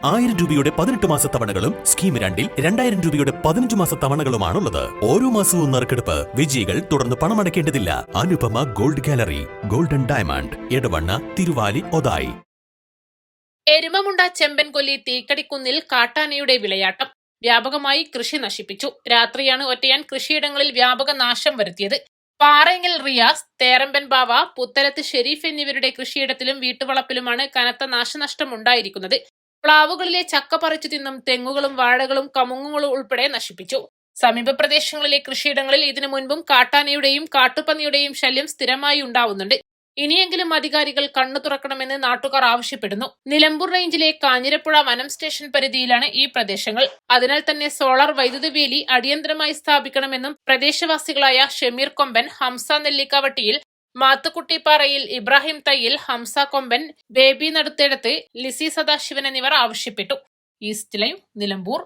1000 രൂപയുടെ 18 മാസ തവണകളും സ്കീം 2-ൽ 2000 രൂപയുടെ 15 മാസ തവണകളുമാണുള്ളത്. ഓരോ മാസവും നറുക്കെടുപ്പ്. വിജയികൾ തുടർന്ന് പണമടയ്ക്കേണ്ടതില്ല. Anupama gold gallery, golden diamond, Edavanna, Thiruvali, Othayi. Erumamunda Chembankolli തീക്കടിക്കുന്നിൽ കാട്ടാനയുടെ വിളയാട്ടം. വ്യാപകമായി കൃഷി നശിപ്പിച്ചു. രാത്രിയാണ് ഒറ്റയാൻ കൃഷിയിടങ്ങളിൽ വ്യാപക നാശം വരുത്തിയത്. പാറേങ്ങൽ റിയാസ്, തേറമ്പൻ ബാവ, പുത്തലത്ത് ഷെരീഫ് എന്നിവരുടെ കൃഷിയിടത്തിലും വീട്ടുവളപ്പിലുമാണ് കനത്ത നാശനഷ്ടമുണ്ടായിരിക്കുന്നത്. പ്ലാവുകളിലെ ചക്ക പറിച്ചു തിന്നും തെങ്ങുകളും വാഴകളും കമുങ്ങുകളും ഉൾപ്പെടെ നശിപ്പിച്ചു. സമീപ പ്രദേശങ്ങളിലെ കൃഷിയിടങ്ങളിൽ ഇതിനു മുൻപും കാട്ടാനയുടെയും കാട്ടുപന്നിയുടെയും ശല്യം സ്ഥിരമായി ഉണ്ടാവുന്നുണ്ട്. ഇനിയെങ്കിലും അധികാരികൾ കണ്ണു തുറക്കണമെന്ന് നാട്ടുകാർ ആവശ്യപ്പെടുന്നു. നിലമ്പൂർ റേഞ്ചിലെ കാഞ്ഞിരപ്പുഴ വനം സ്റ്റേഷൻ പരിധിയിലാണ് ഈ പ്രദേശങ്ങൾ. അതിനാൽ തന്നെ സോളാർ വൈദ്യുത വേലി അടിയന്തരമായി സ്ഥാപിക്കണമെന്നും പ്രദേശവാസികളായ ഷമീർ കൊമ്പൻ, ഹംസ നെല്ലിക്കാവട്ടിയിൽ, മാത്തുക്കുട്ടിപ്പാറയിൽ, ഇബ്രാഹിം തയ്യിൽ, ഹംസ കൊമ്പൻ, ബേബി നടുത്തേടത്ത്, ലിസി സദാശിവൻ എന്നിവർ ആവശ്യപ്പെട്ടു. East live, Nilambur.